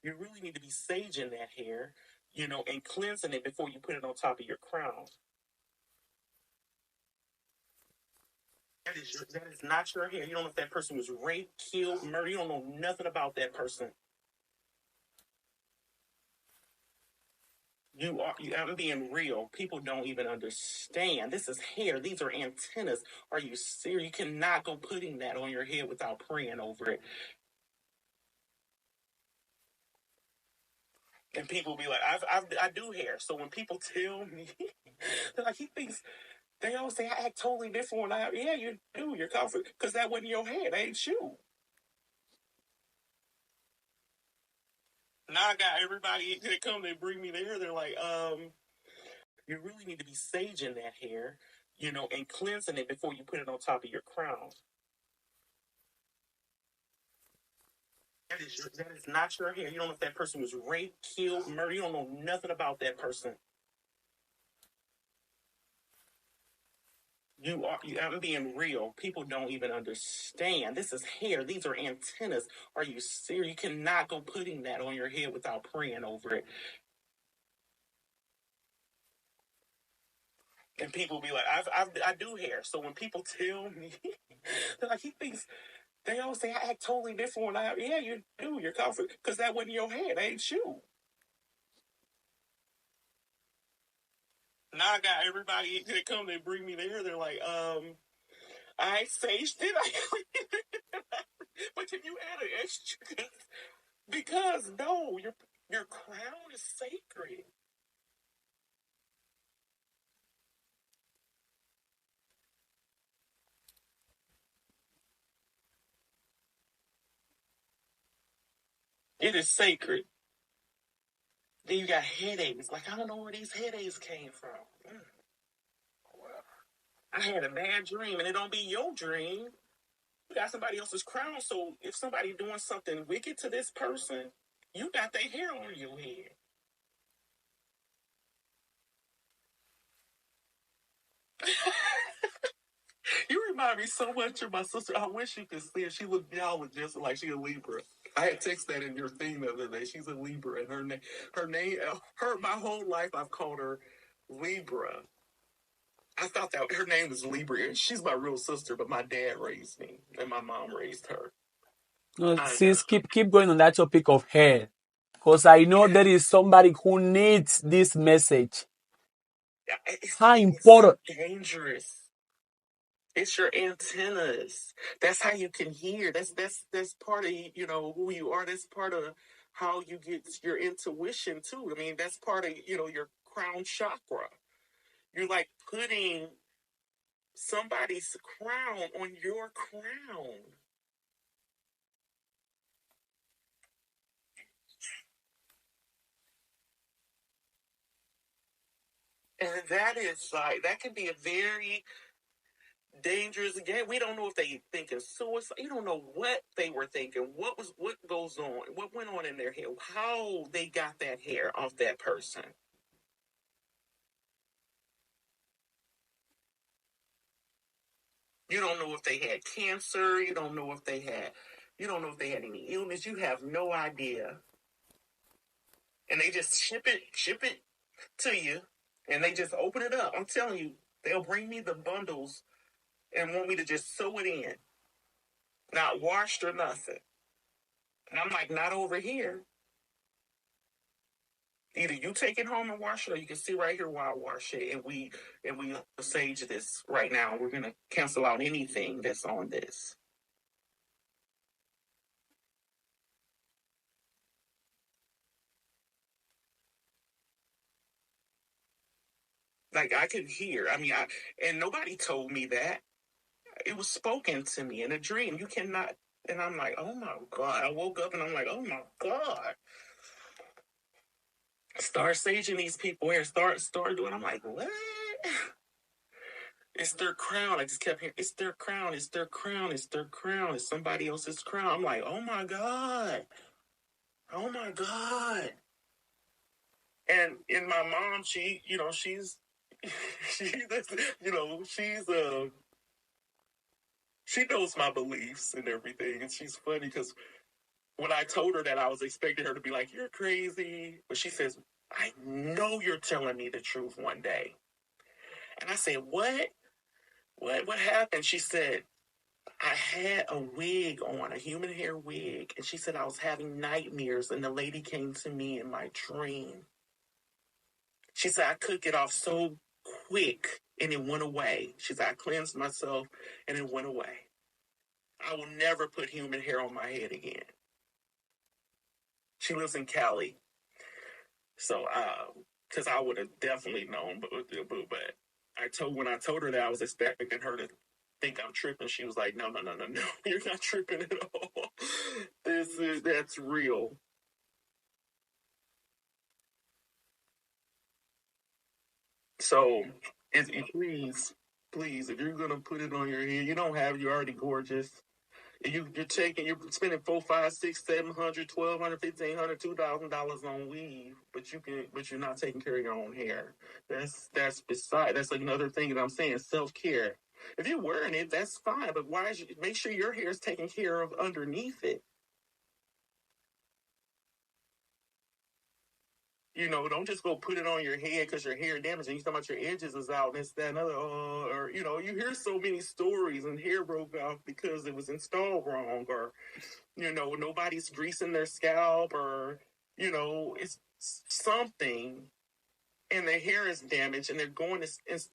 You really need to be saging that hair, and cleansing it before you put it on top of your crown. That is not your hair. You don't know if that person was raped, killed, murdered. You don't know nothing about that person. I'm being real. People don't even understand. This is hair. These are antennas. Are you serious? You cannot go putting that on your head without praying over it. And people be like, I do hair. So when people tell me, they're like, he thinks, they always say, I act totally different when yeah, you do. You're confident. Because that wasn't your hair. That ain't you. Now I got everybody that come and bring me there. They're like, you really need to be saging that hair, and cleansing it before you put it on top of your crown. That is not your hair. You don't know if that person was raped, killed, murdered. You don't know nothing about that person. I'm being real. People don't even understand. This is hair. These are antennas. Are you serious? You cannot go putting that on your head without praying over it. And people be like, I do hair. So when people tell me, they're like, he thinks, they always say, I act totally different when yeah, you do. You're confident. Because that wasn't your hair. That ain't you. Now I got everybody that come and bring me there. They're like, I saged it. But can you add an extra? Because no, your crown is sacred. It is sacred. Then you got headaches. Like I don't know where these headaches came from. Mm. I had a bad dream, and it don't be your dream. You got somebody else's crown. So if somebody doing something wicked to this person, you got their hair on your head. You remind me so much of my sister. I wish you could see her. She looked y'all look just like she a Libra. I had text that in your thing the other day. She's a Libra, and her my whole life I've called her Libra. I thought that her name was Libra. She's my real sister, but my dad raised me, and my mom raised her. No, I know. sis, keep going on that topic of hair, because I know Yeah, there is somebody who needs this message. How it's so important. dangerous. It's your antennas. That's how you can hear. That's part of who you are. That's part of how you get your intuition too. I mean, that's part of your crown chakra. You're like putting somebody's crown on your crown, and that can be a very dangerous game. We don't know if they thinking suicide. You don't know what they were thinking. What goes on? What went on in their head? How they got that hair off that person? You don't know if they had cancer. You don't know if they had any illness. You have no idea. And they just ship it to you, and they just open it up. I'm telling you, they'll bring me the bundles and want me to just sew it in, not washed or nothing. And I'm like, not over here. Either you take it home and wash it, or you can see right here while I wash it, and we sage this right now. We're gonna cancel out anything that's on this. Like I could hear. I mean, and nobody told me that. It was spoken to me in a dream. You cannot. And I'm like, oh my god. I woke up and I'm like, oh my god. Start saging these people here. Start doing. I'm like, what? It's their crown. I just kept hearing, it's their crown. It's their crown. It's their crown. It's somebody else's crown. I'm like, oh my god. Oh my god. And my mom, she's she she knows my beliefs and everything, and she's funny because when I told her that, I was expecting her to be like, "You're crazy," but she says, "I know you're telling me the truth one day." And I said, "What? What happened?" She said, "I had a wig on, a human hair wig," and she said I was having nightmares, and the lady came to me in my dream. She said I took it off so quick, and it went away. She said I cleansed myself, and it went away. I will never put human hair on my head again. She lives in Cali. So, because I would have definitely known, but when I told her that, I was expecting her to think I'm tripping. She was like, "No, no, no, no, no, you're not tripping at all. That's real." So, please, if you're gonna put it on your head, you're already gorgeous. You're spending 4, 5, 6, 700, 1,200, 1,500, $2,000 on weave, but you're not taking care of your own hair. That's another thing that I'm saying. Self-care. If you're wearing it, that's fine, but make sure your hair is taken care of underneath it. Don't just go put it on your head because your hair damaged and you talking about your edges is out and this, that, and other. Or, you hear so many stories and hair broke off because it was installed wrong, or, nobody's greasing their scalp, or, it's something, and their hair is damaged and they're going to